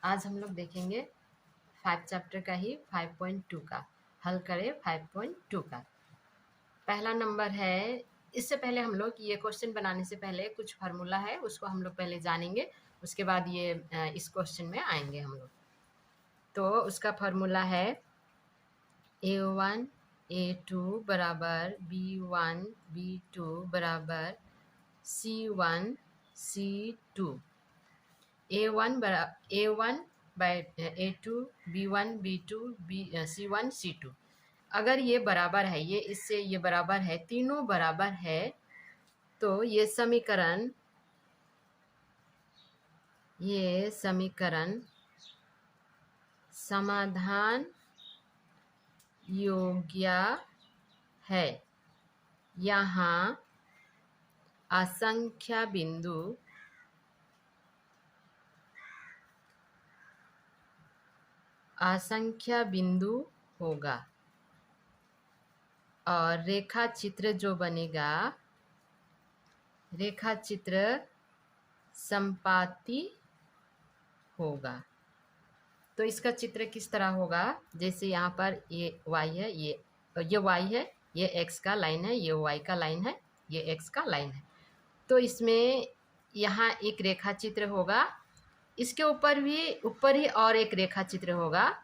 आज हम लोग देखेंगे 5 चैप्टर का ही 5.2 का हल करें। 5.2 का पहला नंबर है। इससे पहले हम लोग ये क्वेश्चन बनाने से पहले कुछ फार्मूला है उसको हम लोग पहले जानेंगे, उसके बाद ये इस क्वेश्चन में आएंगे हम लोग। तो उसका फार्मूला है A1 A2 बराबर B1 B2 बराबर C1 C2। A1 bye A2 B1 B2 C1 C2। अगर ये बराबर है, ये इससे ये बराबर है, तीनों बराबर है, तो ये समीकरण समाधान योग्य है। यहाँ असंख्य बिंदु होगा और रेखा चित्र जो बनेगा, रेखा चित्र संपाती होगा। तो इसका चित्र किस तरह होगा? जैसे यहाँ पर ये y है, ये y है, ये x का लाइन है, ये y का लाइन है, ये x का लाइन है। तो इसमें यहाँ एक रेखा चित्र होगा, इसके ऊपर ही और एक रेखा चित्र होगा,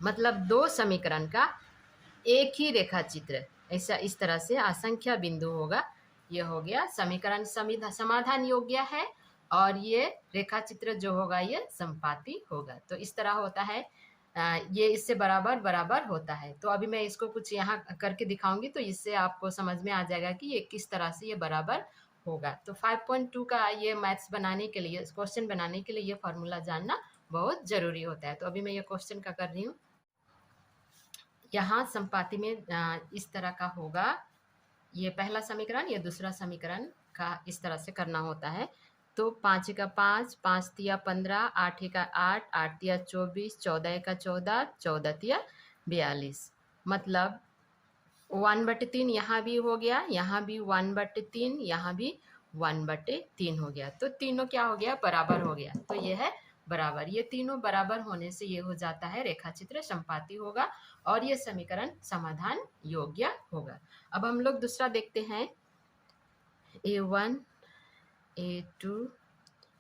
मतलब दो समीकरण का एक ही रेखा चित्र। ऐसा इस तरह से असंख्य बिंदु होगा। ये हो गया समीकरण समाधान योग्य है और ये रेखा चित्र जो होगा ये संपाती होगा। तो इस तरह होता है, ये इससे बराबर बराबर होता है। तो अभी मैं इसको कुछ यहाँ करके दिखाऊंगी, तो इससे आपको समझ में आ जाएगा कि ये किस तरह से ये बराबर होगा। तो 5.2 का ये मैथ्स बनाने के लिए, क्वेश्चन बनाने के लिए ये फॉर्मूला जानना बहुत जरूरी होता है। तो अभी मैं ये क्वेश्चन का कर रही हूँ। यहाँ संपाती में इस तरह का होगा, ये पहला समीकरण, ये दूसरा समीकरण का इस तरह से करना होता है। तो 5 का 5, 5 तिया 15, 8 का 8, 8 तिया 24, 14 का 14, 14 तिया 42। मतलब 1/3 यहाँ भी हो गया, यहाँ भी 1/3, यहाँ भी 1/3 हो गया। तो तीनों क्या हो गया? बराबर हो गया। तो ये है बराबर। ये तीनों बराबर होने से ये हो जाता है रेखा चित्र संपाती होगा और ये समीकरण समाधान योग्य होगा। अब हम लोग दूसरा देखते हैं। A1 A2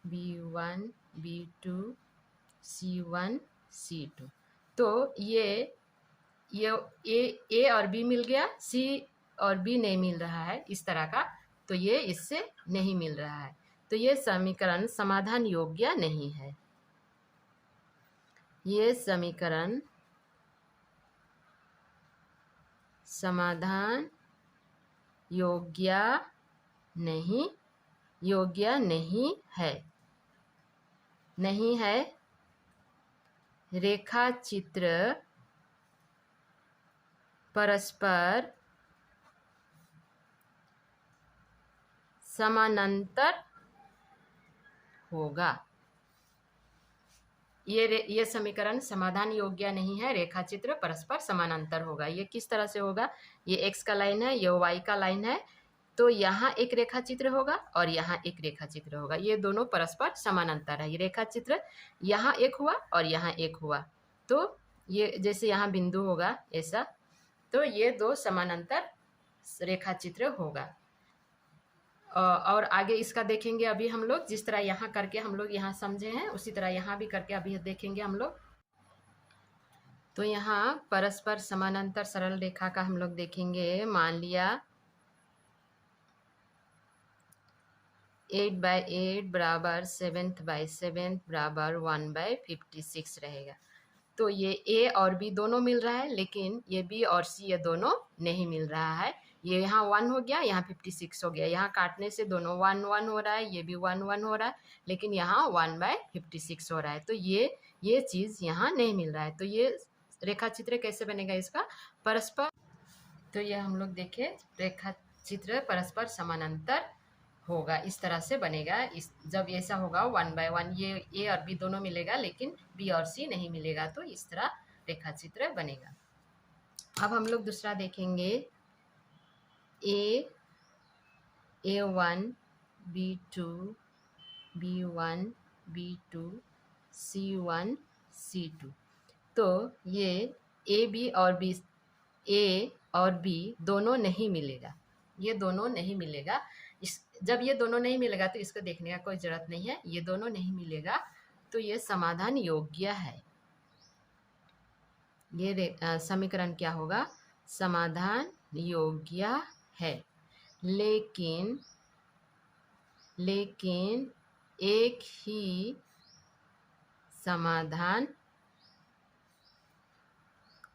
B1 B2 C1 C2। तो ये ए और बी मिल गया, सी और बी नहीं मिल रहा है इस तरह का, तो ये इससे नहीं मिल रहा है। तो ये समीकरण समाधान योग्य नहीं है। ये समीकरण समाधान योग्य नहीं है। नहीं है। रेखा चित्र परस्पर समानांतर होगा। ये समीकरण समाधान योग्य नहीं है, रेखा चित्र परस्पर समानांतर होगा। ये किस तरह से होगा? ये x का लाइन है, ये y का लाइन है, तो यहाँ एक रेखा चित्र होगा और यहाँ एक रेखा चित्र होगा। ये दोनों परस्पर समानांतर है। ये रेखा चित्र यहाँ एक हुआ और यहाँ एक हुआ, तो ये जैसे यहाँ बिंदु होगा ऐसा, तो ये दो समानांतर रेखा चित्र होगा। और आगे इसका देखेंगे अभी हम लोग। जिस तरह यहाँ करके हम लोग यहाँ समझे हैं, उसी तरह यहाँ भी करके अभी देखेंगे हम लोग। तो यहाँ परस्पर समानांतर सरल रेखा का हम लोग देखेंगे। मान लिया 8/8 बराबर 7/7 बराबर 1/56 रहेगा। तो ये ए और बी दोनों मिल रहा है, लेकिन ये बी और सी ये दोनों नहीं मिल रहा है। ये यहाँ 1 हो गया, यहाँ 56 हो गया। यहाँ काटने से दोनों 1 1 हो रहा है, ये भी 1 1 हो रहा है, लेकिन यहाँ 1/56 हो रहा है। तो ये चीज़ यहाँ नहीं मिल रहा है। तो ये रेखा चित्र कैसे बनेगा इसका? परस्पर। तो ये हम लोग देखें, रेखा चित्र परस्पर समानांतर होगा, इस तरह से बनेगा। इस जब ऐसा होगा 1/1, ये ए और बी दोनों मिलेगा, लेकिन बी और सी नहीं मिलेगा, तो इस तरह रेखा चित्र बनेगा। अब हम लोग दूसरा देखेंगे। A1 B2 B1 B2 C1 C2। तो ये ए और बी दोनों नहीं मिलेगा, ये दोनों नहीं मिलेगा। इस जब ये दोनों नहीं मिलेगा तो इसको देखने का कोई ज़रूरत नहीं है, ये दोनों नहीं मिलेगा तो ये समाधान योग्य है। ये समीकरण क्या होगा? समाधान योग्य है। लेकिन एक ही समाधान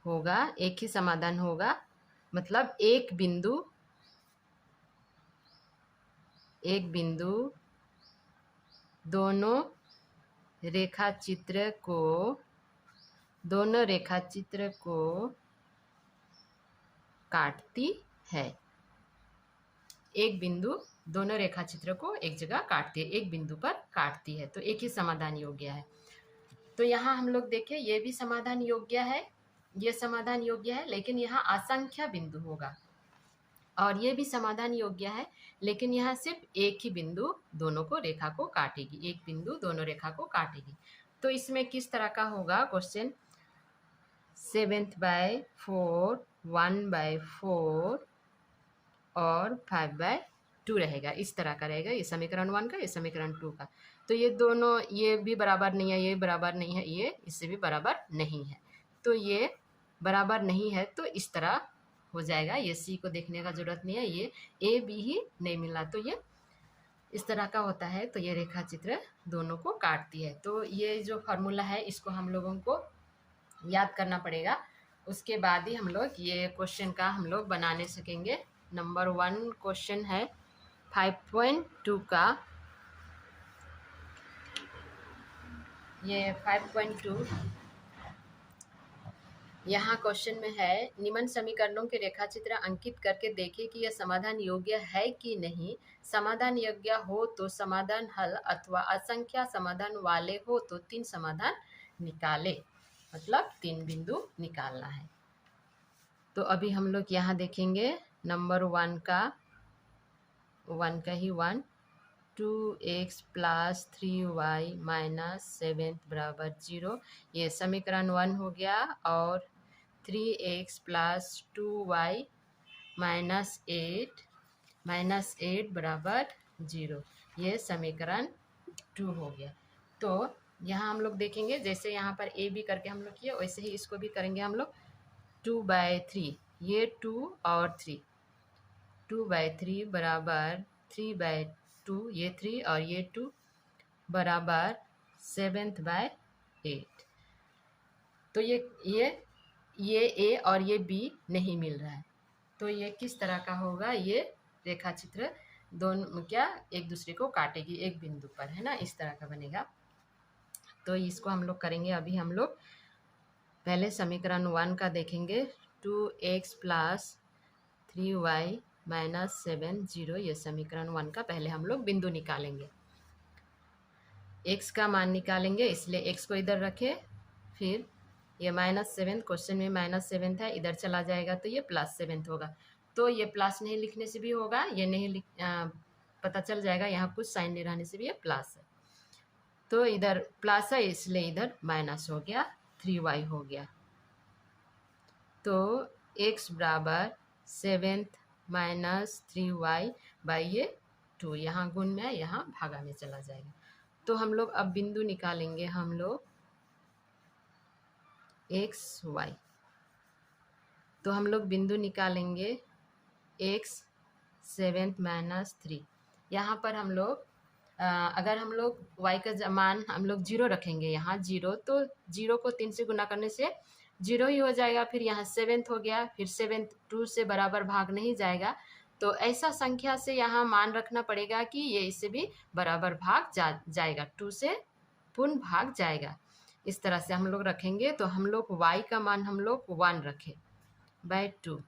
होगा, एक ही समाधान होगा, मतलब एक बिंदु दोनों रेखाचित्र को काटती है। एक बिंदु दोनों रेखाचित्र को एक जगह काटती है, एक बिंदु पर काटती है, तो एक ही समाधान योग्य है। तो यहाँ हम लोग देखें, ये भी समाधान योग्य है, ये समाधान योग्य है, लेकिन यहाँ असंख्य बिंदु होगा। और ये भी समाधान योग्य है, लेकिन यहाँ सिर्फ एक ही बिंदु दोनों को रेखा को काटेगी, एक बिंदु दोनों रेखा को काटेगी। तो इसमें किस तरह का होगा क्वेश्चन? 7/4, 1/4 और 5/2 रहेगा, इस तरह का रहेगा। ये समीकरण 1 का, ये समीकरण 2 का। तो ये दोनों, ये भी बराबर नहीं है, ये बराबर नहीं है, ये इससे भी बराबर नहीं है, तो ये बराबर नहीं है, तो इस तरह हो जाएगा। ये सी को देखने का जरूरत नहीं है, ये ए बी ही नहीं मिला, तो ये इस तरह का होता है। तो ये रेखा चित्र दोनों को काटती है। तो ये जो फॉर्मूला है इसको हम लोगों को याद करना पड़ेगा, उसके बाद ही हम लोग ये क्वेश्चन का हम लोग बनाने सकेंगे। नंबर 1 क्वेश्चन है 5.2 का। ये 5.2 यहाँ क्वेश्चन में है, निम्न समीकरणों के रेखाचित्र अंकित करके देखें कि यह समाधान योग्य है कि नहीं। समाधान योग्य हो तो समाधान हल, अथवा असंख्य समाधान वाले हो तो 3 समाधान निकाले, मतलब 3 बिंदु निकालना है। तो अभी हम लोग यहाँ देखेंगे नंबर 1 का ही 1, 2x + 3y - 7 बराबर 0, ये समीकरण 1 हो गया। और 3x + 2y - 8 बराबर 0, ये समीकरण 2 हो गया। तो यहाँ हम लोग देखेंगे, जैसे यहाँ पर ए बी करके हम लोग किए, वैसे ही इसको भी करेंगे हम लोग। 2/3, ये 2 और 3, 2/3 बराबर 3/2, ये 3 और ये 2 बराबर 7/8। तो ये ए और ये बी नहीं मिल रहा है, तो ये किस तरह का होगा? ये रेखा चित्र दोनों क्या एक दूसरे को काटेगी एक बिंदु पर, है ना, इस तरह का बनेगा। तो इसको हम लोग करेंगे। अभी हम लोग पहले समीकरण 1 का देखेंगे। 2x + 3y - 7 0, ये समीकरण 1 का पहले हम लोग बिंदु निकालेंगे। x का मान निकालेंगे, इसलिए x को इधर रखें। फिर ये -7, क्वेश्चन में -7 है, इधर चला जाएगा तो ये +7 होगा। तो ये प्लस नहीं लिखने से भी होगा, ये नहीं पता चल जाएगा, यहाँ कुछ साइन नहीं रहने से भी ये प्लस है। तो इधर प्लस है, इसलिए इधर माइनस हो गया, 3y हो गया। तो x बराबर 7 - 3y बाई ये 2, यहाँ गुण में, यहाँ भागा में चला जाएगा। तो हम लोग अब बिंदु निकालेंगे, हम लोग x y। तो हम लोग बिंदु निकालेंगे x 7 - 3। यहाँ पर हम लोग अगर हम लोग y का मान हम लोग 0 रखेंगे, यहाँ 0, तो 0 को 3 से गुना करने से 0 ही हो जाएगा। फिर यहाँ 7 हो गया, फिर 7 2 से बराबर भाग नहीं जाएगा, तो ऐसा संख्या से यहाँ मान रखना पड़ेगा कि ये इससे भी बराबर भाग जाएगा, 2 से पूर्ण भाग जाएगा। इस तरह से हम लोग रखेंगे। तो हम लोग y का मान हम लोग 1 रखें बाय 2,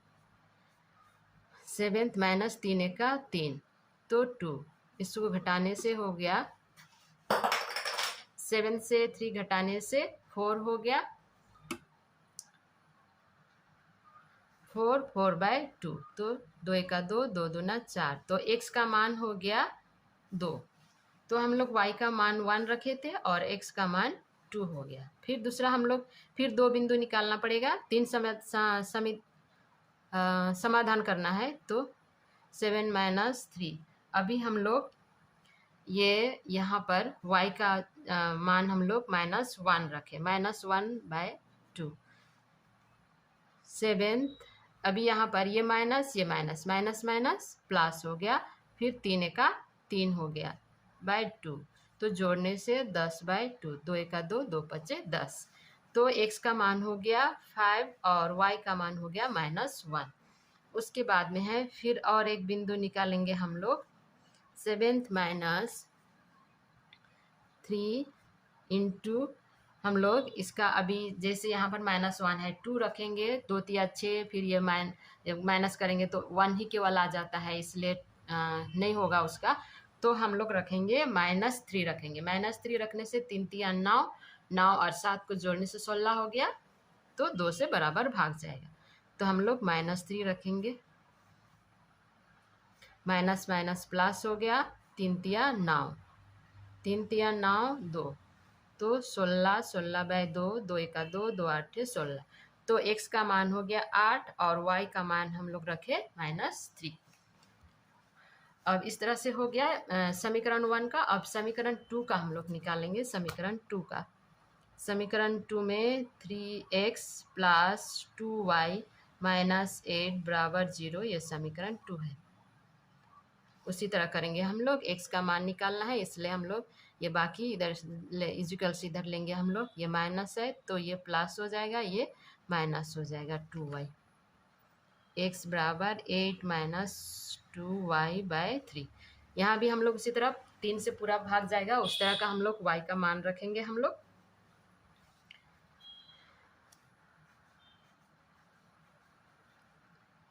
7 - 3 का 3, तो 2, इसको घटाने से हो गया 7 से 3 घटाने से 4 हो गया, 4/2, तो 2 × 2, 2 दूना 4, तो x का मान हो गया 2। तो हम लोग y का मान 1 रखे थे और x का मान 2 हो गया। फिर दूसरा हम लोग फिर 2 बिंदु निकालना पड़ेगा, 3 समाधान करना है, तो 7 माइनस 3। अभी हम लोग ये यहाँ पर y का मान हम लोग -1 रखें, -1/2। 7 अभी यहाँ पर ये माइनस माइनस माइनस प्लस हो गया, फिर 3 का 3 हो गया /2, तो जोड़ने से 10/2, 2 1 2, 2 5 10। तो x का मान हो गया 5 और y का मान हो गया -1। उसके बाद में है फिर और एक बिंदु निकालेंगे हम लोग, 7 माइनस 3 इंटू हम लोग इसका अभी जैसे यहाँ पर -1 है, 2 रखेंगे, 2 तिया 6, फिर ये माइनस करेंगे तो 1 ही केवल आ जाता है, इसलिए नहीं होगा उसका। तो हम लोग रखेंगे -3 रखेंगे। -3 रखने से 3 तिया 9, 9 और 7 को जोड़ने से 16 हो गया, तो 2 से बराबर भाग जाएगा। तो हम लोग -3 रखेंगे, माइनस माइनस प्लस हो गया, 3 तिया 9, 3 तिया 9, 2, तो 16, 16/2, 2 1 2, 2 8 16। तो x का मान हो गया 8 और y का मान हम लोग रखे -3। अब इस तरह से हो गया समीकरण 1 का। अब समीकरण 2 का हम लोग निकालेंगे। समीकरण 2 का, समीकरण 2 में 3x प्लस 2y माइनस 8 बराबर 0, ये समीकरण 2 है। उसी तरह करेंगे हम लोग, x का मान निकालना है, इसलिए हम लोग ये बाकी इधर इजिकल से इधर लेंगे हम लोग। ये माइनस है तो ये प्लस हो जाएगा, ये माइनस हो जाएगा 2y। x बराबर 8 माइनस 2y/3। यहाँ भी हम लोग उसी तरह 3 से पूरा भाग जाएगा, उस तरह का हम लोग y का मान रखेंगे हम लोग।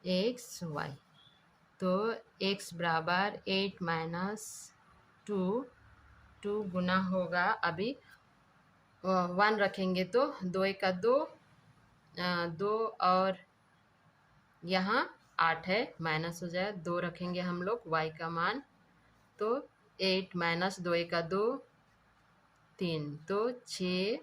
x y, तो x बराबर 8 माइनस 2 गुना होगा, अभी 1 रखेंगे तो 2 1 2, 2 और यहाँ 8 है, माइनस हो जाए, 2 रखेंगे हम लोग y का मान, तो 8 माइनस 2 1 2, 3, तो 6,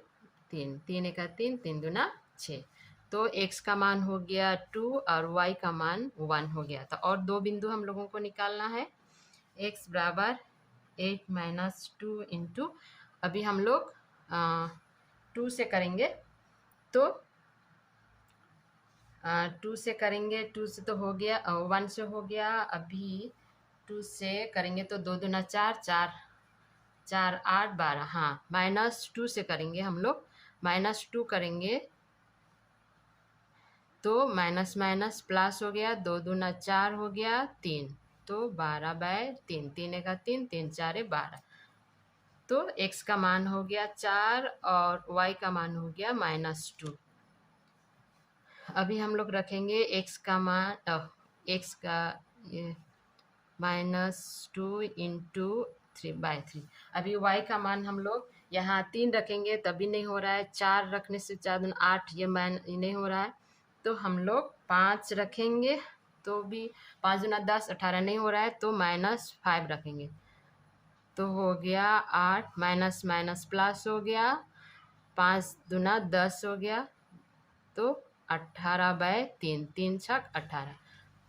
3 3 1 3, 3 दूना 6। तो x का मान हो गया 2 और y का मान 1 हो गया था। और 2 बिंदु हम लोगों को निकालना है, x बराबर 8 माइनस 2 इंटू, अभी हम लोग 2 से करेंगे तो 2 से करेंगे, 2 से तो हो गया, 1 से हो गया, अभी 2 से करेंगे तो 2 दूना 4, 4 4 8 12, हाँ -2 से करेंगे हम लोग। -2 करेंगे तो माइनस माइनस प्लस हो गया, 2 दूना 4 हो गया 3, तो 12/3, 3 1 3, 3 4 12। तो x का मान हो गया 4 और y का मान हो गया -2। अभी हम लोग रखेंगे x का मान, x का ये -2 इंटू 3/3। अभी y का मान हम लोग यहाँ 3 रखेंगे तभी नहीं हो रहा है, 4 रखने से 4 दूना 8, ये मान नहीं हो रहा है, तो हम लोग 5 रखेंगे तो भी 5 दूना 10, 18 नहीं हो रहा है, तो -5 रखेंगे, तो हो गया 8, माइनस माइनस प्लस हो गया, 5 दूना 10 हो गया, तो 18/3, 3 6 18।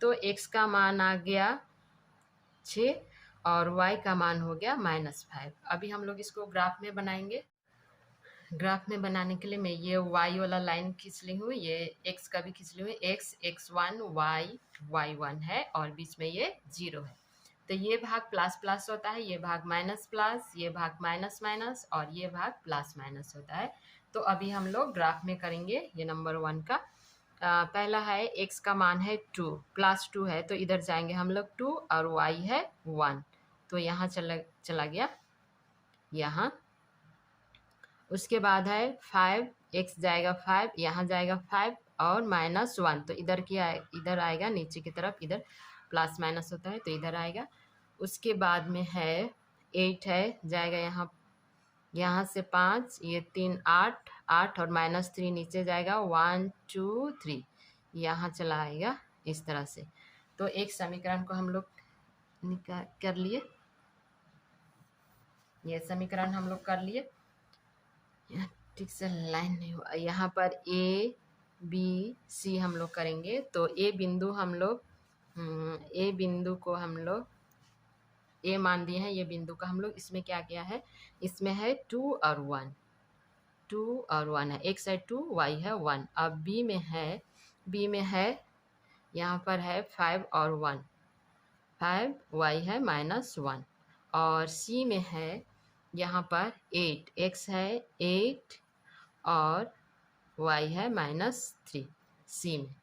तो x का मान आ गया 6 और y का मान हो गया -5। अभी हम लोग इसको ग्राफ में बनाएंगे। ग्राफ में बनाने के लिए मैं ये y वाला लाइन खींच ली हूँ, ये x का भी खींच ली हूँ, x x1 y y1 है और बीच में ये 0 है। तो ये भाग प्लस प्लस होता है, ये भाग माइनस प्लस, ये भाग माइनस माइनस और ये भाग प्लस माइनस होता है। तो अभी हम लोग ग्राफ में करेंगे ये नंबर 1 का। पहला है x का मान है 2, +2 है, तो इधर जाएंगे हम लोग 2 और y है 1, तो यहाँ चला गया यहाँ। उसके बाद है 5, x जाएगा 5, यहाँ जाएगा 5 और -1, तो इधर आएगा नीचे की तरफ, इधर प्लस माइनस होता है तो इधर आएगा। उसके बाद में है 8 है, जाएगा यहाँ से 5, ये 3 8 8 और -3 नीचे जाएगा, 1 2 3, यहाँ चला आएगा इस तरह से। तो एक समीकरण को हम लोग कर लिए, ये समीकरण हम लोग कर लिए। ठीक से लाइन नहीं हुआ। यहाँ पर ए बी सी हम लोग करेंगे, तो ए बिंदु हम लोग ए बिंदु को हम लोग ए मान दिए हैं। ये बिंदु का हम लोग इसमें क्या किया है, इसमें है 2 और 1, 2 और 1 है, एक साइड 2 वाई है 1। अब बी में है यहाँ पर है 5 और 1, 5 वाई है -1। और सी में है यहाँ पर 8, एक्स है 8 और वाई है -3 सी में।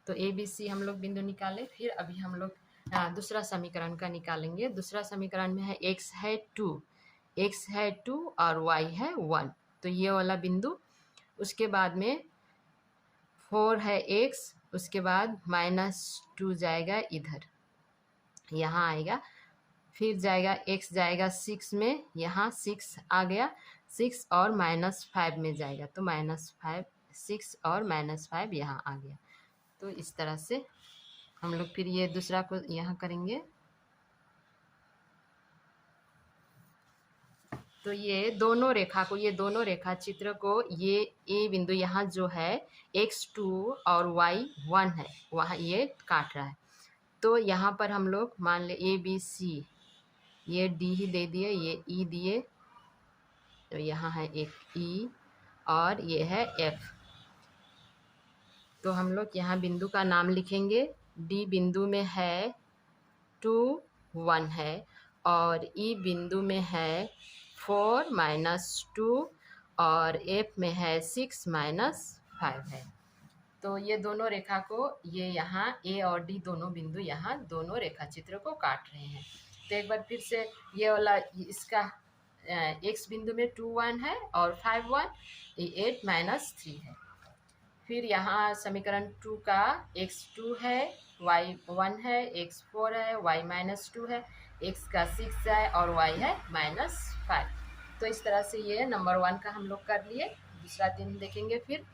तो ए बी सी हम लोग बिंदु निकाले। फिर अभी हम लोग दूसरा समीकरण का निकालेंगे। दूसरा समीकरण में है x है 2 और y है 1, तो ये वाला बिंदु। उसके बाद में 4 है x, उसके बाद -2 जाएगा इधर, यहाँ आएगा। फिर जाएगा x जाएगा 6 में, यहाँ 6 आ गया, 6 और -5 में जाएगा, तो -5, 6 और -5 यहाँ आ गया। तो इस तरह से हम लोग फिर ये दूसरा को यहाँ करेंगे। तो ये दोनों रेखा चित्र को, ये ए बिंदु यहाँ जो है x2 और y1 है, वहाँ ये काट रहा है। तो यहाँ पर हम लोग मान ले ए बी सी, ये डी ही दे दिए, ये ई दिए, तो यहाँ है एक ई और ये है एफ। तो हम लोग यहाँ बिंदु का नाम लिखेंगे। डी बिंदु में है 2 1 है और ई बिंदु में है 4 -2 और एफ में है 6 -5 है। तो ये दोनों रेखा को, ये यहाँ ए और डी दोनों बिंदु यहाँ दोनों रेखा चित्र को काट रहे हैं। तो एक बार फिर से ये वाला, इसका एक्स बिंदु में 2 1 है और 5 1, ये 8 -3 है। फिर यहाँ समीकरण 2 का x2 है, y1 है, x4 है, y -2 है, x का 6 है और y है -5। तो इस तरह से ये नंबर 1 का हम लोग कर लिए। दूसरा दिन देखेंगे फिर।